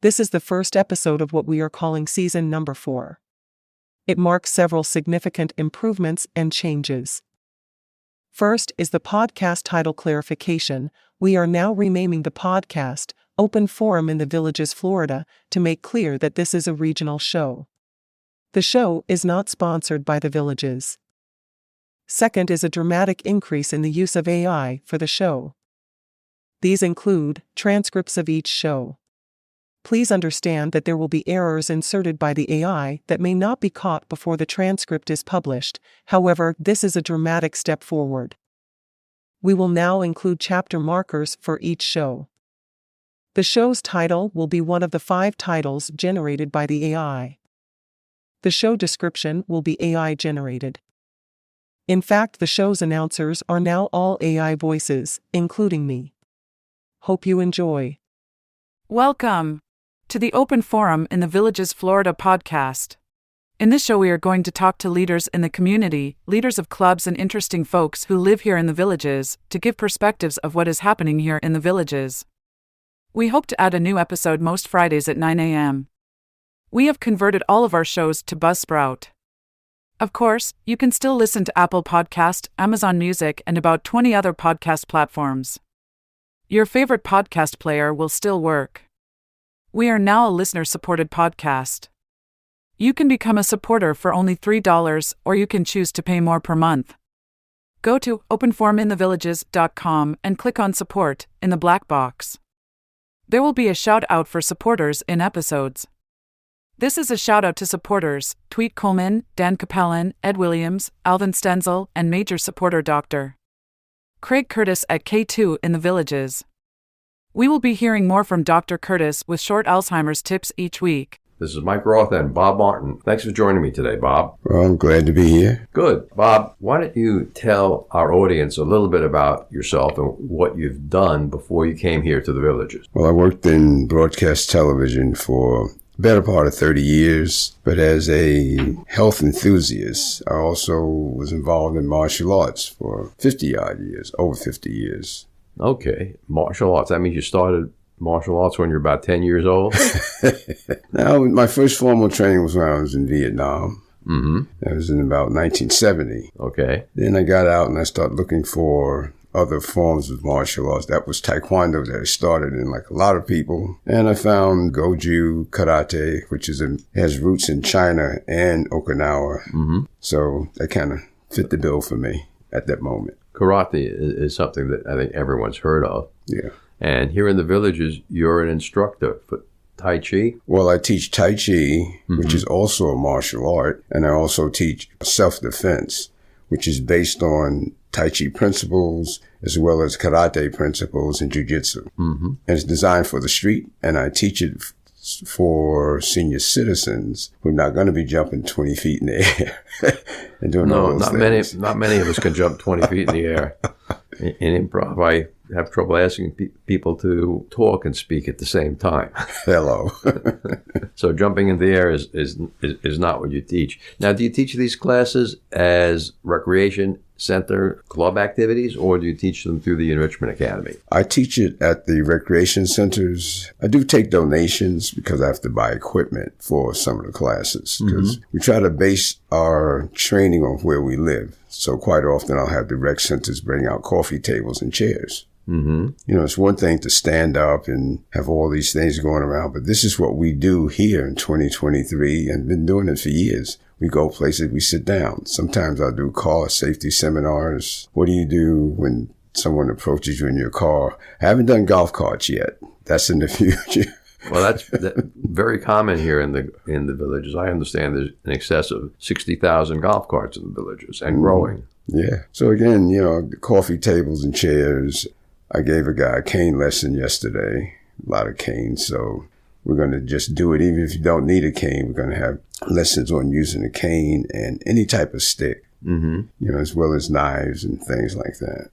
This is the first episode of what we are calling season number 4. It marks several significant improvements and changes. First is the podcast title clarification. We are now renaming the podcast Open Forum in the Villages, Florida, to make clear that this is a regional show. The show is not sponsored by the Villages. Second is a dramatic increase in the use of AI for the show. These include transcripts of each show. Please understand that there will be errors inserted by the AI that may not be caught before the transcript is published. However, this is a dramatic step forward. We will now include chapter markers for each show. The show's title will be one of the 5 titles generated by the AI. The show description will be AI generated. In fact, the show's announcers are now all AI voices, including me. Hope you enjoy. Welcome to the Open Forum in the Villages, Florida podcast. In this show, we are going to talk to leaders in the community, leaders of clubs, and interesting folks who live here in the villages to give perspectives of what is happening here in the villages. We hope to add a new episode most Fridays at 9 a.m. We have converted all of our shows to Buzzsprout. Of course, you can still listen to Apple Podcast, Amazon Music, and about 20 other podcast platforms. Your favorite podcast player will still work. We are now a listener-supported podcast. You can become a supporter for only $3, or you can choose to pay more per month. Go to openforuminthevillages.com and click on Support in the black box. There will be a shout-out for supporters in episodes. This is a shout-out to supporters: Tweet Coleman, Dan Capellan, Ed Williams, Alvin Stenzel, and major supporter Dr. Craig Curtis at K2 in the Villages. We will be hearing more from Dr. Curtis with short Alzheimer's tips each week. This is Mike Roth and Bob Martin. Thanks for joining me today, Bob. Well, I'm glad to be here. Good. Bob, why don't you tell our audience a little bit about yourself and what you've done before you came here to the Villages? Well, I worked in broadcast television for the better part of 30 years, but as a health enthusiast, I also was involved in martial arts for 50-odd years, over 50 years. Okay. Martial arts. That means you started martial arts when you're about 10 years old? Now, my first formal training was when I was in Vietnam. Mm-hmm. That was in about 1970. Okay. Then I got out and I started looking for other forms of martial arts. That was Taekwondo that I started in, like a lot of people. And I found Goju Karate, which has roots in China and Okinawa. Mm-hmm. So that kind of fit the bill for me at that moment. Karate is something that I think everyone's heard of. Yeah. And here in the Villages, you're an instructor for Tai Chi? Well, I teach Tai Chi, mm-hmm. which is also a martial art. And I also teach self-defense, which is based on Tai Chi principles as well as karate principles and jiu-jitsu. Mm-hmm. And it's designed for the street, and I teach it for senior citizens who are not going to be jumping 20 feet in the air and doing all those things. Not many of us can jump 20 feet in the air. In improv, I have trouble asking people to talk and speak at the same time. Hello. So jumping in the air is not what you teach. Now, do you teach these classes as recreation center club activities, or do you teach them through the Enrichment Academy? I teach it at the recreation centers. I do take donations because I have to buy equipment for some of the classes, because we try to base our training on where we live. So quite often I'll have the rec centers bring out coffee tables and chairs. Mm-hmm. You know, it's one thing to stand up and have all these things going around, but this is what we do here in 2023 and been doing it for years. We go places, we sit down. Sometimes I'll do car safety seminars. What do you do when someone approaches you in your car? I haven't done golf carts yet. That's in the future. Well, that's very common here in the Villages. I understand there's in excess of 60,000 golf carts in the Villages and growing. Yeah. So again, you know, the coffee tables and chairs. I gave a guy a cane lesson yesterday, a lot of canes. So we're going to just do it. Even if you don't need a cane, we're going to have lessons on using a cane and any type of stick, you know, as well as knives and things like that.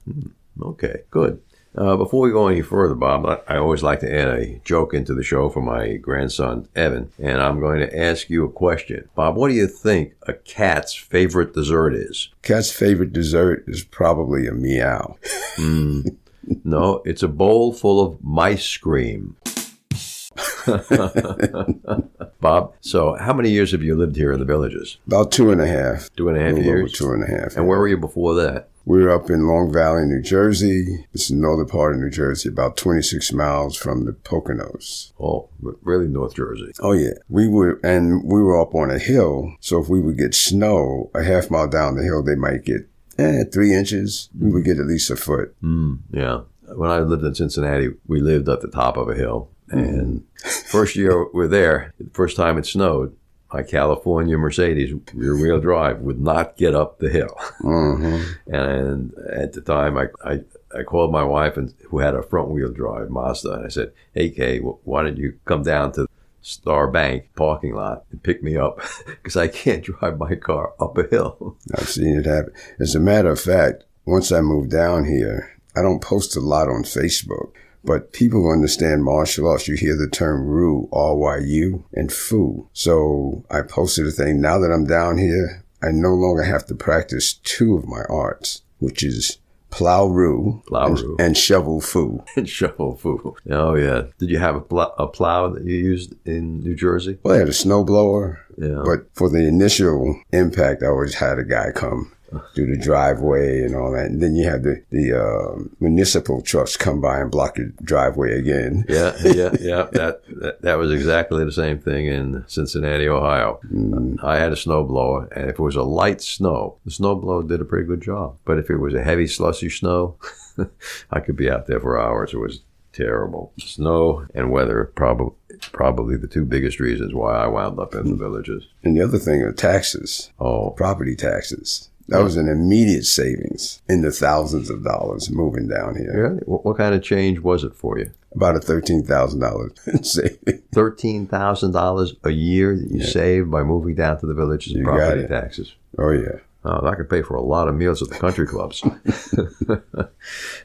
Okay, good. Before we go any further, Bob, I always like to add a joke into the show for my grandson, Evan, and I'm going to ask you a question. Bob, what do you think a cat's favorite dessert is? Cat's favorite dessert is probably a meow. No, it's a bowl full of mice cream. Bob, so how many years have you lived here in the Villages? About 2.5. 2.5 years? Over 2.5. And where were you before that? We were up in Long Valley, New Jersey. It's the northern part of New Jersey, about 26 miles from the Poconos. Oh, really North Jersey. Oh, yeah. We were up on a hill, so if we would get snow, a half mile down the hill, they might get 3 inches. We would get at least a foot. Yeah. When I lived in Cincinnati, we lived at the top of a hill. And first year we were there, the first time it snowed, my California Mercedes rear-wheel drive would not get up the hill. And at the time, I called my wife, who had a front-wheel drive Mazda, and I said, "Hey, Kay, why don't you come down to Star Bank parking lot and pick me up because I can't drive my car up a hill." I've seen it happen. As a matter of fact, once I moved down here, I don't post a lot on Facebook. But people who understand martial arts, you hear the term RU, R-Y-U, and Fu. So I posted a thing. Now that I'm down here, I no longer have to practice 2 of my arts, which is plow Ru and shovel Fu. And shovel Fu. Oh, yeah. Did you have a plow that you used in New Jersey? Well, I had a snowblower. Yeah. But for the initial impact, I always had a guy come do the driveway and all that. And then you have the municipal trucks come by and block your driveway again. Yeah. That was exactly the same thing in Cincinnati, Ohio. I had a snowblower, and if it was a light snow, the snowblower did a pretty good job. But if it was a heavy, slushy snow, I could be out there for hours. It was terrible. Snow and weather, probably the 2 biggest reasons why I wound up in the Villages. And the other thing are taxes. Property taxes. That was an immediate savings in the thousands of dollars moving down here. Yeah. What kind of change was it for you? About a $13,000 saving. $13,000 a year that you saved by moving down to the Villages and property taxes. Oh, yeah. That could pay for a lot of meals at the country clubs.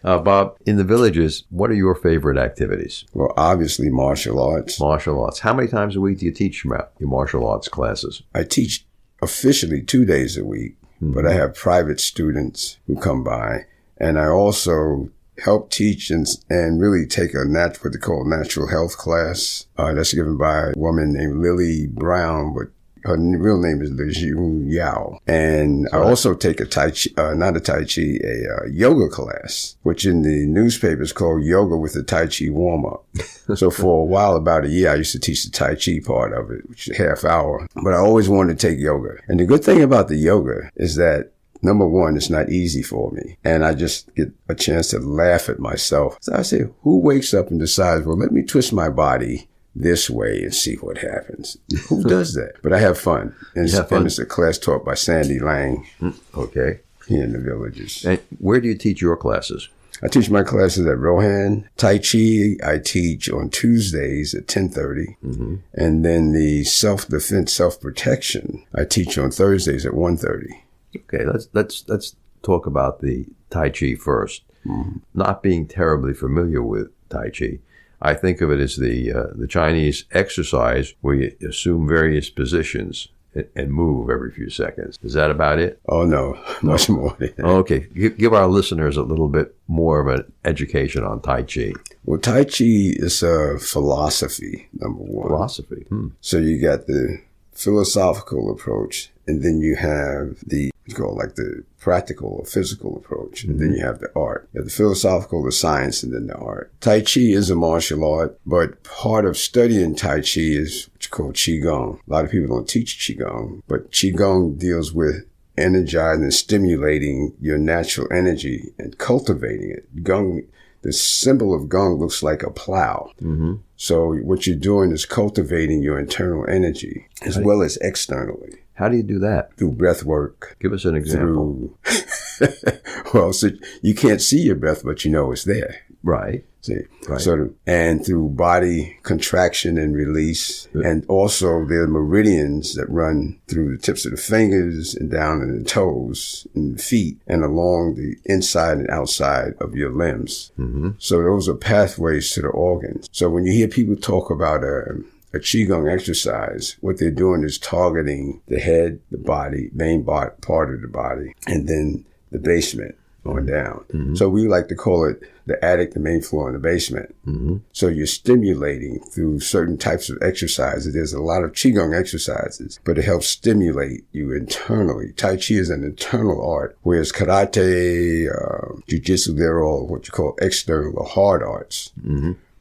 Bob, in the Villages, what are your favorite activities? Well, obviously martial arts. Martial arts. How many times a week do you teach your martial arts classes? I teach officially 2 days a week, but I have private students who come by, and I also help teach and really take what they call natural health class. That's given by a woman named Lily Brown, but her real name is Liu Yao. And I also take a yoga class, which in the newspaper is called Yoga with the Tai Chi Warm-Up. So for a while, about a year, I used to teach the Tai Chi part of it, which is a half hour. But I always wanted to take yoga. And the good thing about the yoga is that, number one, it's not easy for me. And I just get a chance to laugh at myself. So I say, who wakes up and decides, well, let me twist my body this way and see what happens? Who does that? But I have fun. And it's a class taught by Sandy Lang. Okay. Here in the Villages. And where do you teach your classes? I teach my classes at Rohan. Tai Chi, I teach on Tuesdays at 10:30. And then the self-defense, self-protection, I teach on Thursdays at 1:30. Okay, let's talk about the Tai Chi first. Not being terribly familiar with Tai Chi, I think of it as the Chinese exercise where you assume various positions and move every few seconds. Is that about it? Oh, no. Much more than that. Okay. Give our listeners a little bit more of an education on Tai Chi. Well, Tai Chi is a philosophy, number one. Philosophy. So you got the philosophical approach, and then you have the practical or physical approach, and then you have the art. You have the philosophical, the science, and then the art. Tai Chi is a martial art, but part of studying Tai Chi is what's called Qigong. A lot of people don't teach Qigong, but Qigong deals with energizing and stimulating your natural energy and cultivating it. Gong, the symbol of Gong looks like a plow. So what you're doing is cultivating your internal energy as well as externally. How do you do that? Through breath work. Give us an example. So you can't see your breath, but you know it's there. Right. See? Right. So, and through body contraction and release. And also there are meridians that run through the tips of the fingers and down in the toes and the feet and along the inside and outside of your limbs. So those are pathways to the organs. So when you hear people talk about a Qigong exercise, what they're doing is targeting the head, the body, main part of the body, and then the basement. on down. So we like to call it the attic, the main floor, and the basement. So you're stimulating through certain types of exercises. There's a lot of Qigong exercises, but it helps stimulate you internally. Tai Chi is an internal art, whereas karate, jiu-jitsu, they're all what you call external or hard arts.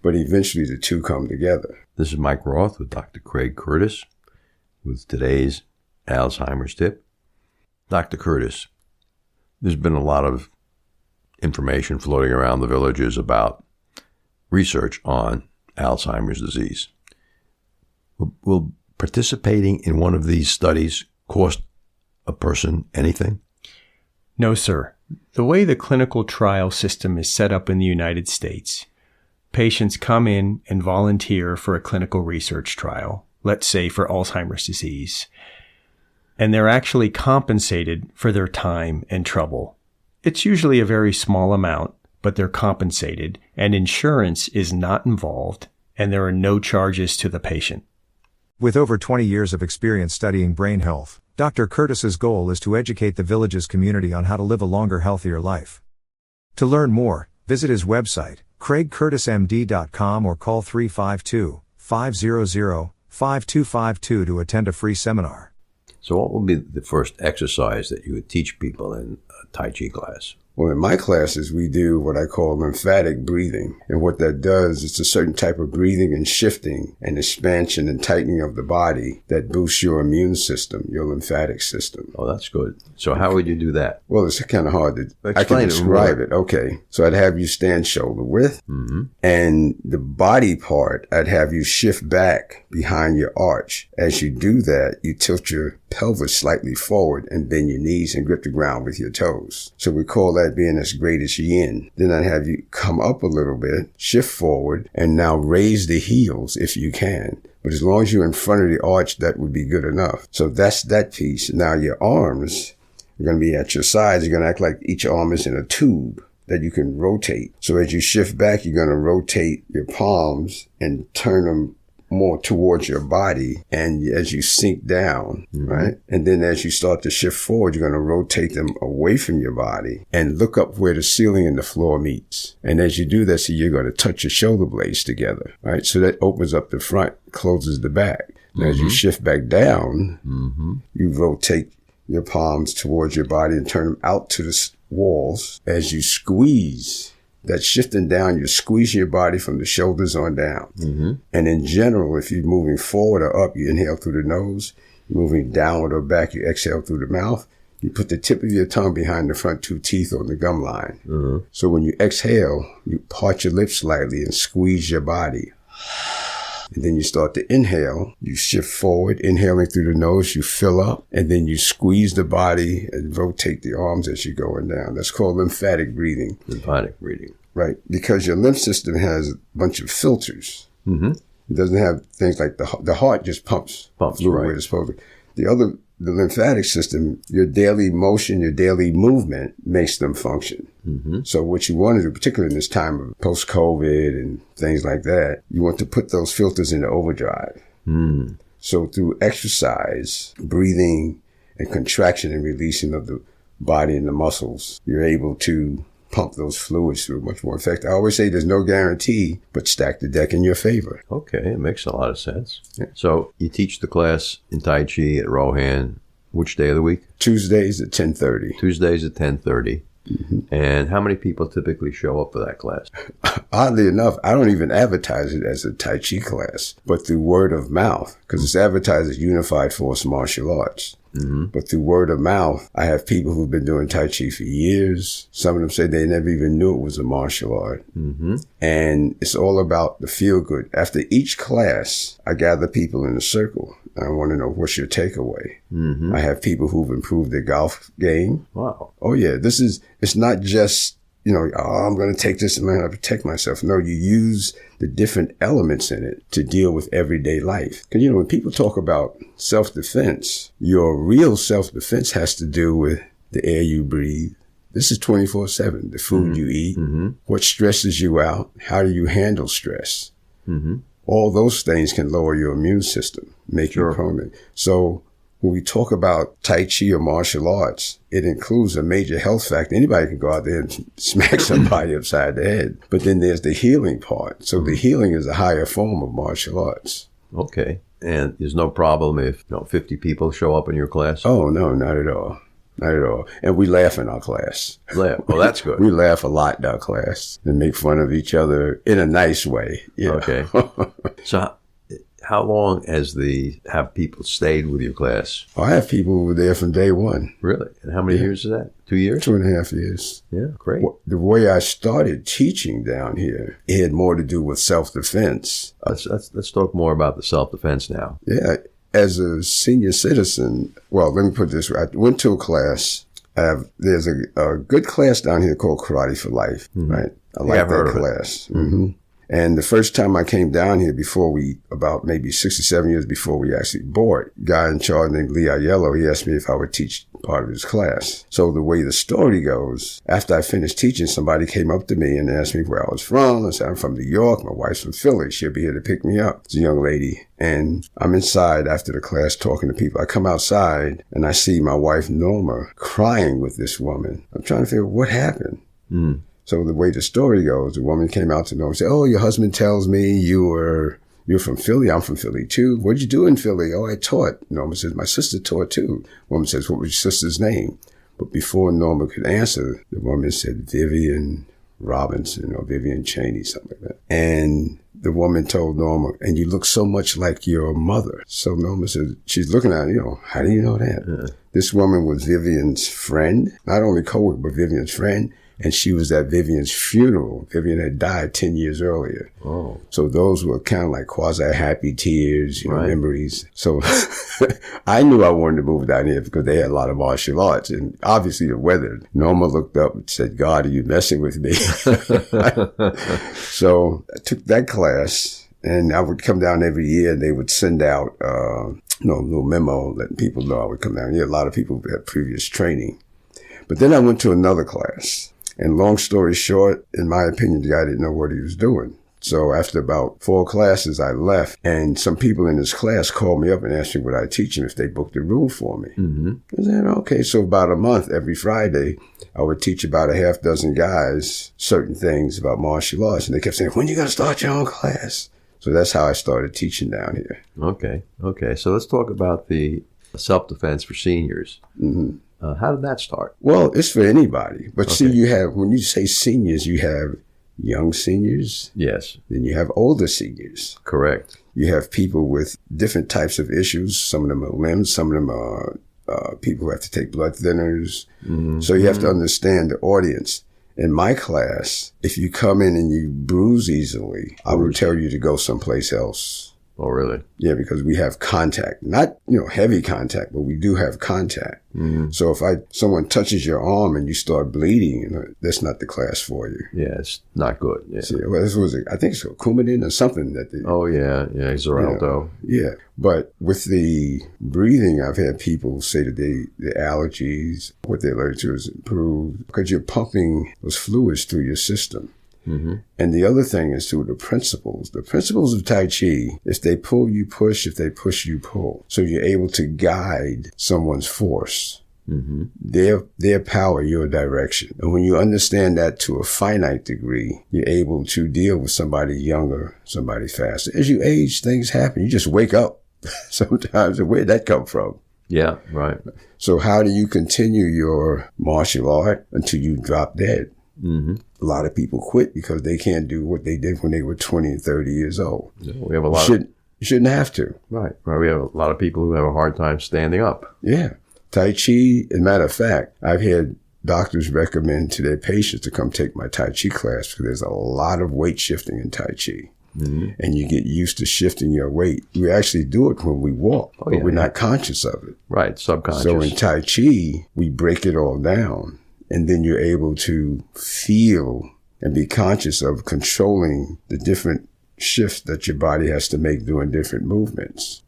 But eventually the two come together. This is Mike Roth with Dr. Craig Curtis with today's Alzheimer's tip. Dr. Curtis, there's been a lot of information floating around the villages about research on Alzheimer's disease. Will participating in one of these studies cost a person anything? No, sir. The way the clinical trial system is set up in the United States, patients come in and volunteer for a clinical research trial, let's say for Alzheimer's disease, and they're actually compensated for their time and trouble. It's usually a very small amount, but they're compensated, and insurance is not involved, and there are no charges to the patient. With over 20 years of experience studying brain health, Dr. Curtis's goal is to educate the village's community on how to live a longer, healthier life. To learn more, visit his website, craigcurtismd.com, or call 352-500-5252 to attend a free seminar. So what would be the first exercise that you would teach people in a Tai Chi class? Well, in my classes, we do what I call lymphatic breathing. And what that does, it's a certain type of breathing and shifting and expansion and tightening of the body that boosts your immune system, your lymphatic system. Oh, that's good. So how would you do that? Well, it's kind of hard to I can Explain it describe more. it. Okay. So I'd have you stand shoulder width, and the body part, I'd have you shift back behind your arch. As you do that, you tilt your pelvis slightly forward and bend your knees and grip the ground with your toes. So we call that being as great as yin. Then I'd have you come up a little bit, shift forward, and now raise the heels if you can. But as long as you're in front of the arch, that would be good enough. So that's that piece. Now your arms are going to be at your sides. You're going to act like each arm is in a tube that you can rotate. So as you shift back, you're going to rotate your palms and turn them more towards your body, and as you sink down, right? And then as you start to shift forward, you're going to rotate them away from your body and look up where the ceiling and the floor meets. And as you do that, so you're going to touch your shoulder blades together, right? So that opens up the front, closes the back. Now, as you shift back down, you rotate your palms towards your body and turn them out to the walls. As you squeeze, that shifting down, you're squeezing your body from the shoulders on down. And in general, if you're moving forward or up, you inhale through the nose. You're moving downward or back, you exhale through the mouth. You put the tip of your tongue behind the front two teeth on the gum line. So when you exhale, you part your lips slightly and squeeze your body. And then you start to inhale. You shift forward, inhaling through the nose, you fill up, and then you squeeze the body and rotate the arms as you're going down. That's called lymphatic breathing. Lymphatic breathing. Right, because your lymph system has a bunch of filters. It doesn't have things like the heart just pumps fluid where it's supposed to. The lymphatic system, your daily motion, your daily movement makes them function. So what you want to do, particularly in this time of post-COVID and things like that, you want to put those filters into overdrive. So through exercise, breathing, and contraction and releasing of the body and the muscles, you're able to pump those fluids through much more effective. I always say there's no guarantee, but stack the deck in your favor. Okay, it makes a lot of sense. So you teach the class in Tai Chi at Rohan, which day of the week? Tuesdays at 10:30. Tuesdays at 10:30. And how many people typically show up for that class? Oddly enough, I don't even advertise it as a Tai Chi class, but through word of mouth, because it's advertised as Unified Force Martial Arts. But through word of mouth, I have people who've been doing Tai Chi for years. Some of them say they never even knew it was a martial art. And it's all about the feel good. After each class, I gather people in a circle. I want to know, what's your takeaway? I have people who've improved their golf game. Wow. Oh yeah, it's not just, I'm going to take this and learn how to protect myself. No, you use the different elements in it to deal with everyday life. Because, when people talk about self-defense, your real self-defense has to do with the air you breathe. This is 24/7, the food you eat, what stresses you out, how do you handle stress. All those things can lower your immune system, make you prone. So when we talk about Tai Chi or martial arts, it includes a major health factor. Anybody can go out there and smack somebody upside the head. But then there's the healing part. So the healing is a higher form of martial arts. Okay. And there's no problem if 50 people show up in your class? Oh, no, not at all. Not at all. And we laugh in our class. Laugh. Well, that's good. We laugh a lot in our class and make fun of each other in a nice way. Yeah. Okay. So how long have people stayed with your class? I have people who were there from day one. Really? And how many years is that? 2 years? 2.5 years. Yeah, great. The way I started teaching down here, it had more to do with self-defense. Let's talk more about the self-defense now. Yeah. As a senior citizen, well, let me put it this way. I went to a class. There's a good class down here called Karate for Life, right? I like that class. Mm-hmm. And the first time I came down here about maybe 67 years before we actually bought, a guy in charge named Lee Aiello, he asked me if I would teach part of his class. So the way the story goes, after I finished teaching, somebody came up to me and asked me where I was from. I said, I'm from New York. My wife's from Philly. She'll be here to pick me up. It's a young lady. And I'm inside after the class talking to people. I come outside and I see my wife, Norma, crying with this woman. I'm trying to figure out what happened. So the way the story goes, the woman came out to Norma and said, oh, your husband tells me you're from Philly. I'm from Philly too. What'd you do in Philly? Oh, I taught. Norma says, my sister taught too. Woman says, what was your sister's name? But before Norma could answer, the woman said Vivian Robinson or Vivian Cheney, something like that. And the woman told Norma, and you look so much like your mother. So Norma said, she's looking at her, how do you know that? Yeah. This woman was Vivian's friend, not only co-worker, but Vivian's friend. And she was at Vivian's funeral. Vivian had died 10 years earlier. Oh. So those were kind of like quasi-happy tears, memories. So I knew I wanted to move down here because they had a lot of martial arts. And obviously the weather. Norma looked up and said, God, are you messing with me? So I took that class and I would come down every year and they would send out a little memo letting people know I would come down here. A lot of people had previous training. But then I went to another class. And long story short, in my opinion, the guy didn't know what he was doing. So after about 4 classes, I left. And some people in his class called me up and asked me would I teach them if they booked a room for me. Mm-hmm. I said, okay. So about a month, every Friday, I would teach about a half dozen guys certain things about martial arts. And they kept saying, when are you going to start your own class? So that's how I started teaching down here. Okay. So let's talk about the self-defense for seniors. Mm-hmm. How did that start? Well, it's for anybody. But see, when you say seniors, you have young seniors. Yes. Then you have older seniors. Correct. You have people with different types of issues. Some of them are limbs. Some of them are people who have to take blood thinners. Mm-hmm. So you have to understand the audience. In my class, if you come in and you bruise easily, I would tell you to go someplace else. Oh, really? Yeah, because we have contact. Not, heavy contact, but we do have contact. Mm-hmm. So if someone touches your arm and you start bleeding, that's not the class for you. Yeah, it's not good. Yeah. See, well, this was, I think it's Coumadin or something that they... Oh, yeah, Xarelto. Yeah. But with the breathing, I've had people say that the allergies, what they're allergic to is improved because you're pumping those fluids through your system. Mm-hmm. And the other thing is through the principles. The principles of Tai Chi, if they pull, you push. If they push, you pull. So you're able to guide someone's force. Mm-hmm. Their power, your direction. And when you understand that to a finite degree, you're able to deal with somebody younger, somebody faster. As you age, things happen. You just wake up sometimes. And where'd that come from? Yeah, right. So how do you continue your martial art until you drop dead? Mm-hmm. A lot of people quit because they can't do what they did when they were 20 and 30 years old. Yeah, we have a lot. You shouldn't have to. Right. We have a lot of people who have a hard time standing up. Yeah. Tai Chi, as a matter of fact, I've had doctors recommend to their patients to come take my Tai Chi class because there's a lot of weight shifting in Tai Chi. Mm-hmm. And you get used to shifting your weight. We actually do it when we walk, but we're not conscious of it. Right. Subconscious. So in Tai Chi, we break it all down. And then you're able to feel and be conscious of controlling the different shifts that your body has to make during different movements,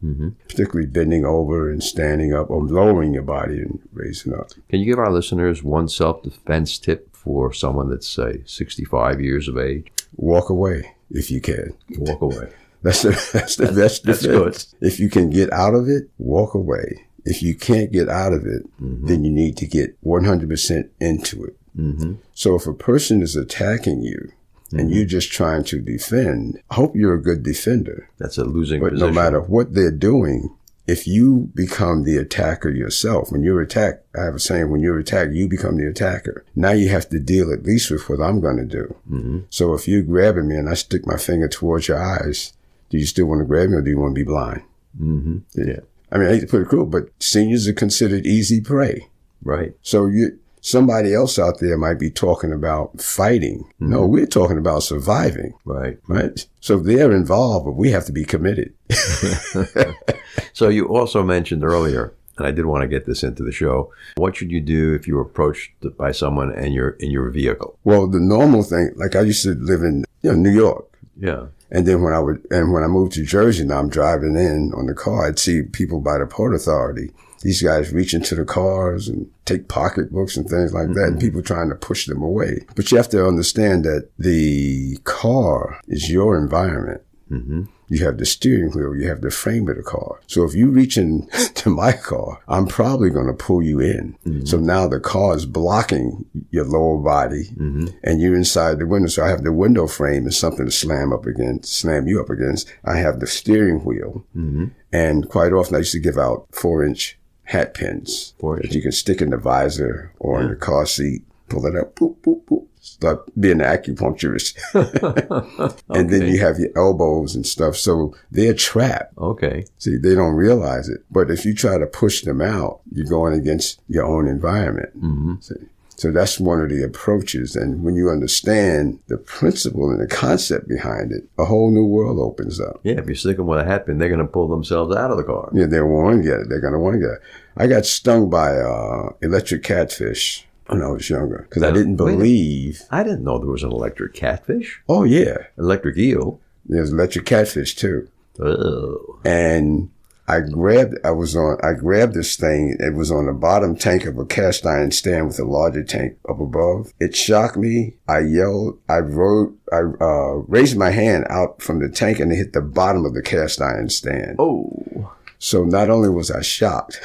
particularly bending over and standing up or lowering your body and raising up. Can you give our listeners one self-defense tip for someone that's, say, 65 years of age? Walk away if you can. Walk away. That's the best defense. That's good. If you can get out of it, walk away. If you can't get out of it, then you need to get 100% into it. So if a person is attacking you and you're just trying to defend, I hope you're a good defender. That's a losing But position. no matter what they're doing, if you become the attacker yourself, when you're attacked, I have a saying, when you're attacked, you become the attacker. Now you have to deal at least with what I'm going to do. So if you're grabbing me and I stick my finger towards your eyes, do you still want to grab me or do you want to be blind? Yeah. I mean, I hate to put it cruel, but seniors are considered easy prey. Right. So somebody else out there might be talking about fighting. No, we're talking about surviving. Right. Right. So they're involved, but we have to be committed. So you also mentioned earlier, and I did want to get this into the show, what should you do if you were approached by someone and you're in your vehicle? Well, the normal thing, like I used to live in New York. Yeah. And then when I moved to Jersey, now I'm driving in on the car, I'd see people by the Port Authority. These guys reach into the cars and take pocketbooks and things like that, and people trying to push them away. But you have to understand that the car is your environment. You have the steering wheel, you have the frame of the car. So if you reach into my car, I'm probably going to pull you in. So now the car is blocking your lower body and you're inside the window. So I have the window frame as something to slam you up against. I have the steering wheel. And quite often I used to give out 4-inch hat pins that you can stick in the visor or in the car seat, pull it up, boop, boop, boop. Start being an acupuncturist. And then you have your elbows and stuff. So they're trapped. Okay. See, they don't realize it. But if you try to push them out, you're going against your own environment. See? So that's one of the approaches. And when you understand the principle and the concept behind it, a whole new world opens up. Yeah, if you stick them with a hat pin, they're going to pull themselves out of the car. Yeah, they want to get it. They're going to want to get it. I got stung by electric catfish when I was younger because I didn't believe. I didn't know there was an electric catfish. Oh, yeah. Electric eel. There's electric catfish, too. Oh. And I grabbed this thing. It was on the bottom tank of a cast iron stand with a larger tank up above. It shocked me. I yelled. I raised my hand out from the tank and it hit the bottom of the cast iron stand. Oh. So not only was I shocked,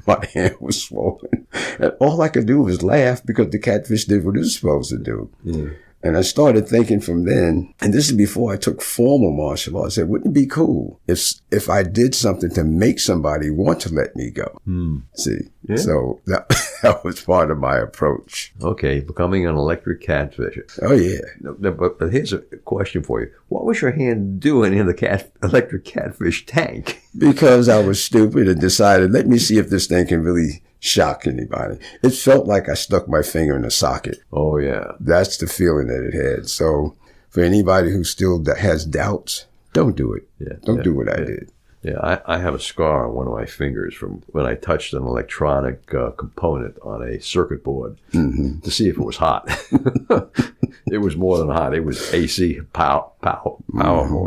my hand was swollen. And all I could do was laugh because the catfish did what it was supposed to do. And I started thinking from then, and this is before I took formal martial arts, I said, wouldn't it be cool if I did something to make somebody want to let me go? See? Yeah. So that was part of my approach. Okay, becoming an electric catfish. Oh, yeah. But here's a question for you. What was your hand doing in the electric catfish tank? Because I was stupid and decided, let me see if this thing can really shock anybody. It felt like I stuck my finger in a socket. Oh, yeah. That's the feeling that it had. So for anybody who still has doubts, don't do it. Don't do what I did. Yeah, I have a scar on one of my fingers from when I touched an electronic component on a circuit board to see if it was hot. It was more than hot. It was AC powerful,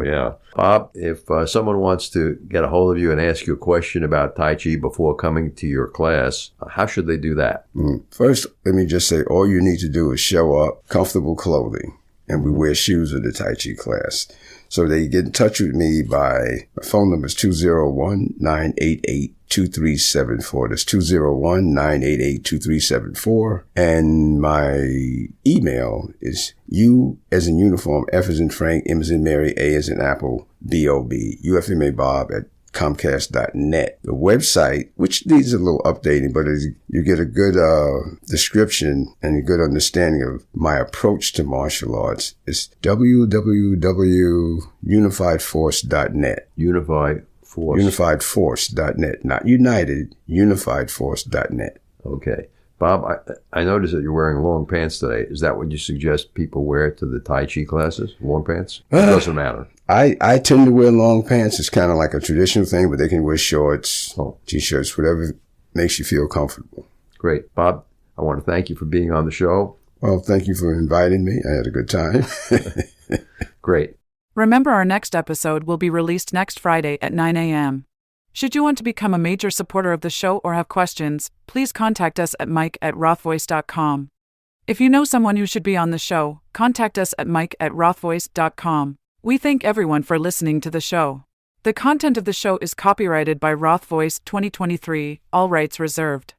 yeah. Bob, if someone wants to get a hold of you and ask you a question about Tai Chi before coming to your class, how should they do that? First, let me just say, all you need to do is show up, comfortable clothing, and we wear shoes at the Tai Chi class. So they get in touch with me my phone number is 201-988-2374. That's 201-988-2374. And my email is U as in uniform, F as in Frank, M as in Mary, A as in Apple, B-O-B, UFMABob at Comcast.net. The website, which needs a little updating, but you get a good description and a good understanding of my approach to martial arts, is www.unifiedforce.net. Unifiedforce.net. Not united, unifiedforce.net. Okay. Bob, I noticed that you're wearing long pants today. Is that what you suggest people wear to the Tai Chi classes? Long pants? It doesn't matter. I tend to wear long pants. It's kind of like a traditional thing, but they can wear shorts, T-shirts, whatever makes you feel comfortable. Great. Bob, I want to thank you for being on the show. Well, thank you for inviting me. I had a good time. Great. Remember, our next episode will be released next Friday at 9 a.m. Should you want to become a major supporter of the show or have questions, please contact us at mike@rothvoice.com. If you know someone who should be on the show, contact us at mike@rothvoice.com. We thank everyone for listening to the show. The content of the show is copyrighted by Roth Voice 2023, all rights reserved.